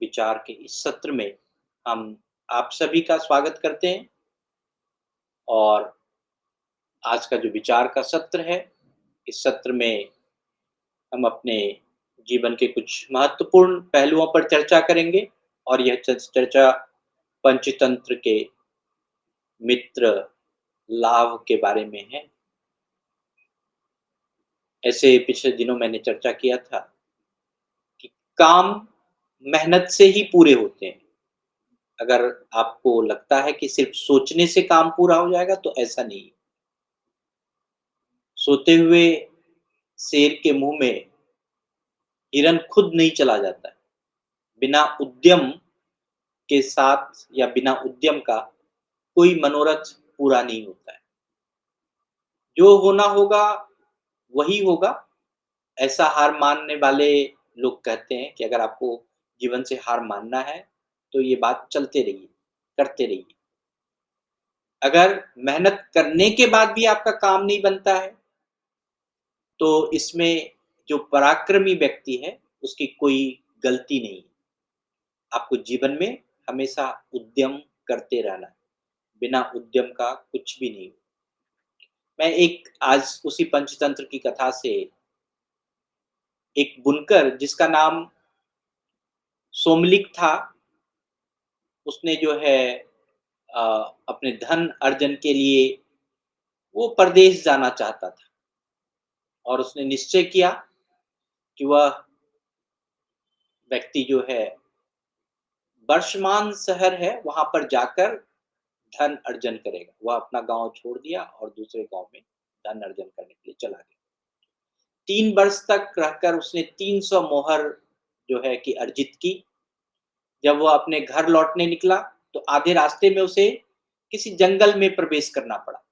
विचार के इस सत्र में हम आप सभी का स्वागत करते हैं और आज का जो विचार का सत्र है, इस सत्र में हम अपने जीवन के कुछ महत्वपूर्ण पहलुओं पर चर्चा करेंगे और यह चर्चा पंचतंत्र के मित्र लाभ के बारे में है। ऐसे पिछले दिनों मैंने चर्चा किया था कि काम मेहनत से ही पूरे होते हैं। अगर आपको लगता है कि सिर्फ सोचने से काम पूरा हो जाएगा तो ऐसा नहीं है। सोते हुए शेर के मुंह में हिरन खुद नहीं चला जाता है। बिना उद्यम के साथ या बिना उद्यम का कोई मनोरथ पूरा नहीं होता है। जो होना होगा वही होगा। ऐसा हार मानने वाले लोग कहते हैं कि अगर आपको जीवन से हार मानना है तो ये बात चलते रहिए, करते रहिए। अगर मेहनत करने के बाद भी आपका काम नहीं बनता है तो इसमें जो पराक्रमी व्यक्ति है उसकी कोई गलती नहीं है। आपको जीवन में हमेशा उद्यम करते रहना है। बिना उद्यम का कुछ भी नहीं। मैं एक आज उसी पंचतंत्र की कथा से एक बुनकर जिसका नाम सोमलिक था, उसने जो है अ, अपने धन अर्जन के लिए वो परदेश जाना चाहता था और उसने निश्चय किया कि वह व्यक्ति जो है वर्षमान शहर है वहाँ पर जाकर धन अर्जन करेगा। वह अपना गाँव छोड़ दिया और दूसरे गाँव में धन अर्जन करने के लिए चला गया। 3 वर्ष तक रहकर उसने 300 मोहर जो है कि अर्जित की। जब वह अपने घर लौटने निकला, तो आधे रास्ते में उसे किसी जंगल में प्रवेश करना पड़ा।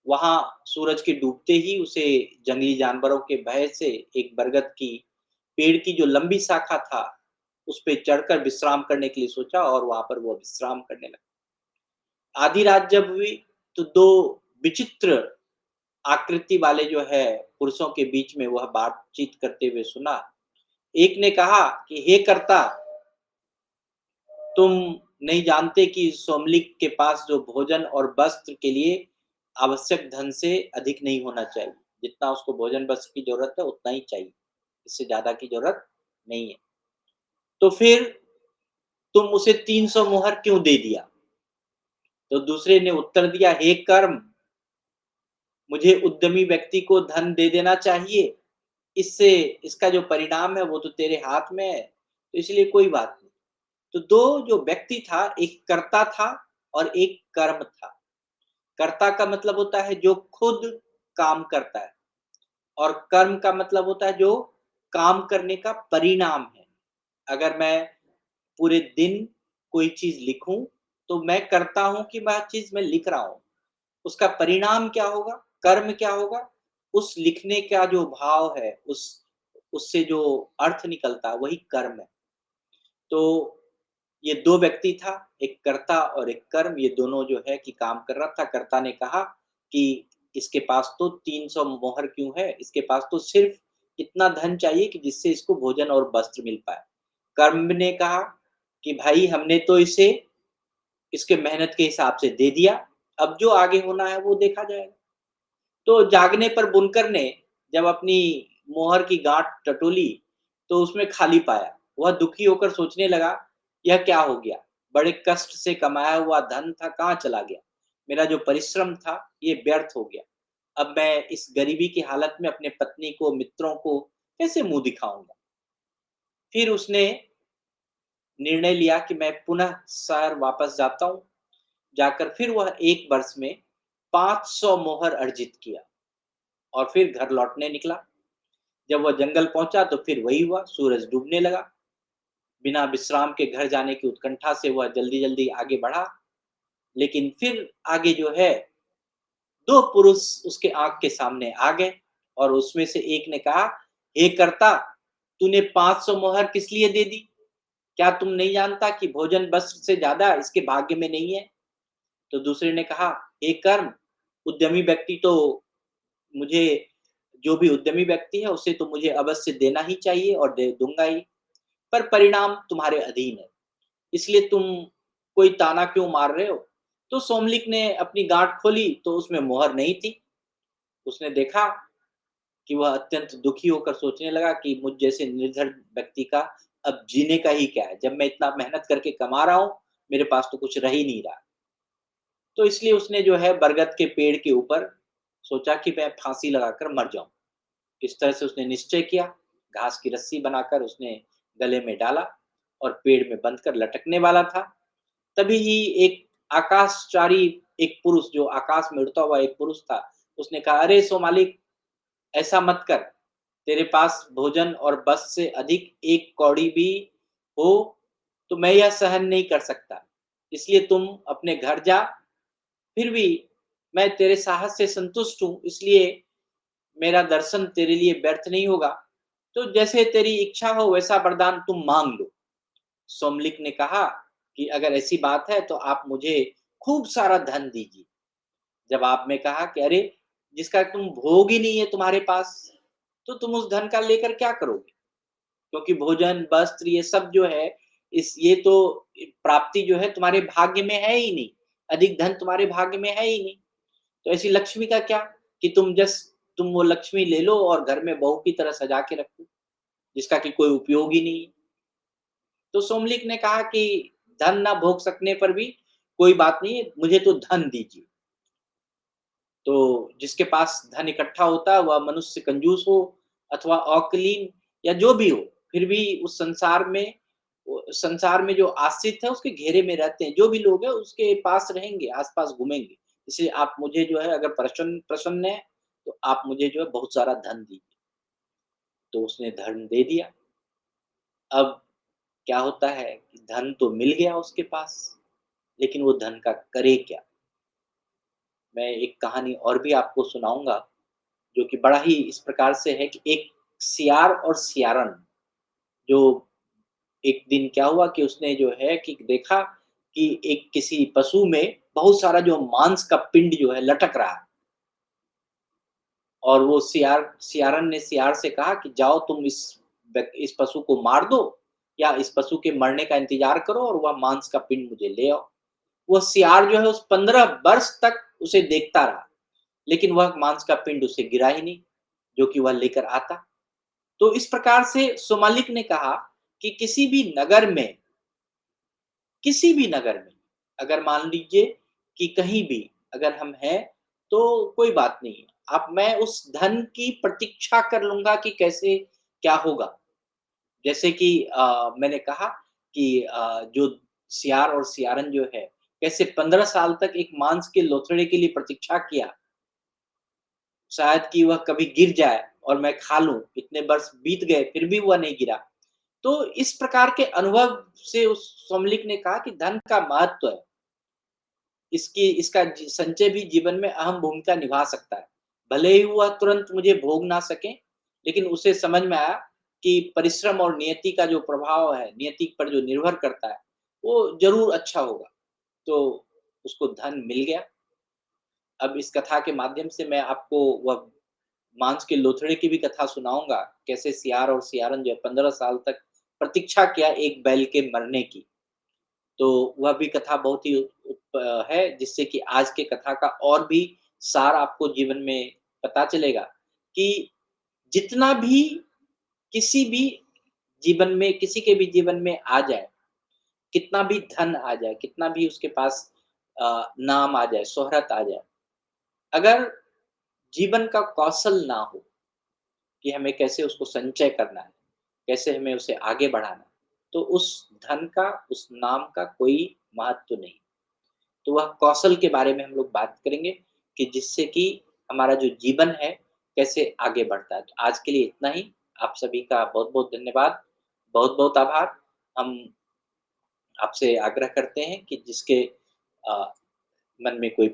वहाँ सूरज के डूबते ही उसे जंगली जानवरों के भय से एक बरगद की पेड़ की जो लंबी शाखा था, उस पे चढ़कर विश्राम करने के लिए सोचा और वहाँ पर वो विश्राम करने लगा। आधी रात जब हुई, तो 2 विचित्र आकृति वाले जो है पुरुषों के बीच में वह बातचीत करते हुए सुना। एक ने कहा कि हे कर्ता, तुम नहीं जानते कि सोमलिक के पास जो भोजन और वस्त्र के लिए आवश्यक धन से अधिक नहीं होना चाहिए। जितना उसको भोजन वस्त्र की ज़रूरत है उतना ही चाहिए, इससे ज़्यादा की ज़रूरत नहीं है। तो फिर तुम उसे 300 मोहर क्यों दे दिया? तो दूसरे ने उत्तर दिया, हे कर्म, मुझे उद्यमी व्यक्ति को धन दे देना चाहिए। इससे इसका जो परिणाम है वो तो तेरे हाथ में है, तो इसलिए कोई बात नहीं। तो 2 जो व्यक्ति था, एक कर्ता था और एक कर्म था। कर्ता का मतलब होता है जो खुद काम करता है और कर्म का मतलब होता है जो काम करने का परिणाम है। अगर मैं पूरे दिन कोई चीज़ लिखूँ, तो मैं करता हूँ कि वह चीज़ मैं लिख रहा हूँ। उसका परिणाम क्या होगा? कर्म क्या होगा? उस लिखने का जो भाव है, उससे जो अर्थ निकलता है, वही कर्म है। तो ये 2 व्यक्ति था, एक कर्ता और एक कर्म, ये दोनों जो है कि काम कर रहा था। कर्ता ने कहा कि इसके पास तो 300 मोहर क्यों है? इसके पास तो सिर्फ़ इतना धन चाहिए कि जिससे इसको भोजन और वस्त्र मिल पाए। कर्म ने कहा कि भाई हमने तो इसे इसके मेहनत के हिसाब से दे दिया, अब जो आगे होना है वो देखा जाएगा। तो जागने पर बुनकर ने जब अपनी मोहर की गाँठ टटोली, तो उसमें खाली पाया। वह दुखी होकर सोचने लगा, यह क्या हो गया? बड़े कष्ट से कमाया हुआ धन था, कहाँ चला गया? मेरा जो परिश्रम था, ये व्यर्थ हो गया। अब मैं इस गरीबी की हालत में अपने पत्नी को, मित्रों को कैसे मुँह दिखाऊँगा? फिर उसने निर्णय लिया कि मैं पुनः शहर वापस जाता हूँ। जाकर फिर वह 1 वर्ष में 500 मोहर अर्जित किया और फिर घर लौटने निकला। जब वह जंगल पहुंचा तो फिर वही हुआ, सूरज डूबने लगा। बिना विश्राम के घर जाने की उत्कंठा से वह जल्दी-जल्दी आगे बढ़ा, लेकिन फिर आगे जो है 2 पुरुष उसके आँख के सामने आ गए और उसमें से एक ने कहा, हे कर्ता, तूने 500 मोहर किस लिए दे दी? क्या तुम नहीं जानता कि भोजन वस्त्र से ज़्यादा इसके भाग्य में नहीं है? तो दूसरे ने कहा, हे कर्म, उद्यमी व्यक्ति तो मुझे जो भी उद्यमी व्यक्ति है उसे तो मुझे अवश्य देना ही चाहिए और दे दूँगा ही। पर परिणाम तुम्हारे अधीन है। इसलिए तुम कोई ताना क्यों मार रहे हो? तो सोमलिक ने अपनी गाँठ खोली तो उसमें मुहर नहीं थी। उसने देखा कि वह अत्यंत दुखी होकर सोचने लगा कि मुझ जैसे निर्धन व्यक्ति का अब जीने का ही क्या है? जब मैं इतना मेहनत करके कमा रहा हूँ, मेरे पास तो कुछ रह ही नहीं रहा। तो इसलिए उसने जो है बरगद के पेड़ के ऊपर सोचा कि मैं फांसी लगाकर मर जाऊँ। इस तरह से उसने निश्चय किया, घास की रस्सी बनाकर उसने गले में डाला और पेड़ में बंधकर लटकने वाला था। तभी ही एक आकाशचारी एक पुरुष जो आकाश में उड़ता हुआ एक पुरुष था, उसने कहा, "अरे सोमालिक! ऐसा मत कर। तेरे पास भोजन और बस से अधिक एक कौड़ी भी हो, तो मैं यह सहन नहीं कर सकता। इसलिए तुम अपने घर जा। फिर भी मैं तेरे साहस से संतुष्ट हूँ, इसलिए मेरा दर्शन तेरे लिए व्यर्थ नहीं होगा। तो जैसे तेरी इच्छा हो वैसा वरदान तुम माँग लो।" सोमलिक ने कहा कि अगर ऐसी बात है तो आप मुझे खूब सारा धन दीजिए। जवाब में कहा कि अरे! जिसका तुम भोग ही नहीं है तुम्हारे पास, तो तुम उस धन का लेकर क्या करोगे? क्योंकि भोजन, वस्त्र ये सब जो है, इस ये तो प्राप्ति जो है तुम्हारे भाग्य में है ही नहीं। अधिक धन तुम्हारे भाग्य में है ही नहीं। तो ऐसी लक्ष्मी का क्या कि तुम वो लक्ष्मी ले लो और घर में बहू की तरह सजा के रखो, जिसका कि कोई उपयोग ही नहीं है। तो सोमलिक ने कहा कि धन ना भोग सकने पर भी कोई बात नहीं है, मुझे तो धन दीजिए। तो जिसके पास धन इकट्ठा होता है वह मनुष्य कंजूस हो अथवा अकुलीन या जो भी हो, फिर भी उस संसार में जो आश्रित है उसके घेरे में रहते हैं। जो भी लोग हैं उसके पास रहेंगे, आस-पास घूमेंगे। इसलिए आप मुझे जो है अगर प्रसन्न प्रसन्न हैं, तो आप मुझे जो है बहुत सारा धन दीजिए। तो उसने धन दे दिया। अब क्या होता है कि धन तो मिल गया उसके पास, लेकिन वो धन का करे क्या? मैं एक कहानी और भी आपको सुनाऊँगा, जो कि बड़ा ही इस प्रकार से है कि एक सियार और सियारन, जो एक दिन क्या हुआ कि उसने जो है कि देखा कि एक किसी पशु में बहुत सारा जो मांस का पिंड जो है लटक रहा है। और वो सियारन ने सियार से कहा कि जाओ तुम इस पशु को मार दो या इस पशु के मरने का इंतज़ार करो और वह मांस का पिंड मुझे ले आओ। वो सियार जो है उस 15 वर्ष तक उसे देखता रहा, लेकिन वह मांस का पिंड उसे गिरा ही नहीं, जो कि वह लेकर आता। तो इस प्रकार से सोमालिक ने कहा कि किसी भी नगर में, अगर मान लीजिए कि कहीं भी अगर हम हैं, तो कोई बात नहीं। अब मैं उस धन की प्रतीक्षा कर लूँगा कि कैसे क्या होगा। जैसे कि मैंने कहा कि जो सियार और सियारन जो है, कैसे 15 साल तक एक मांस के लोथड़े के लिए प्रतीक्षा किया। शायद कि वह कभी गिर जाए और मैं खा लूँ, इतने वर्ष बीत गए फिर भी वह नहीं गिरा। तो इस प्रकार के अनुभव से उस सोमलिक ने कहा कि धन का महत्व है। इसका संचय भी जीवन में अहम भूमिका निभा सकता है। भले ही वह तुरंत मुझे भोग ना सके, लेकिन उसे समझ में आया कि परिश्रम और नियति का जो प्रभाव है, नियति पर जो निर्भर करता है, वो ज़रूर अच्छा होगा। तो उसको धन मिल गया। अब इस कथा के माध्यम से मैं आपको वह मांस के लोथड़े की भी कथा सुनाऊँगा, कैसे सियार और सियारन जो है 15 साल तक प्रतीक्षा किया एक बैल के मरने की। तो वह भी कथा बहुत ही है, जिससे कि आज के कथा का और भी सार आपको जीवन में पता चलेगा कि जितना भी किसी भी किसी के भी जीवन में आ जाए, कितना भी धन आ जाए, कितना भी उसके पास नाम आ जाए, शोहरत आ जाए, अगर जीवन का कौशल ना हो कि हमें कैसे उसको संचय करना है, कैसे हमें उसे आगे बढ़ाना है, तो उस धन का, उस नाम का कोई महत्व नहीं। तो वह कौशल के बारे में हम लोग बात करेंगे कि जिससे कि हमारा जो जीवन है, कैसे आगे बढ़ता है। तो आज के लिए इतना ही। आप सभी का बहुत-बहुत धन्यवाद। बहुत-बहुत आभार। हम आपसे आग्रह करते हैं कि जिसके मन में कोई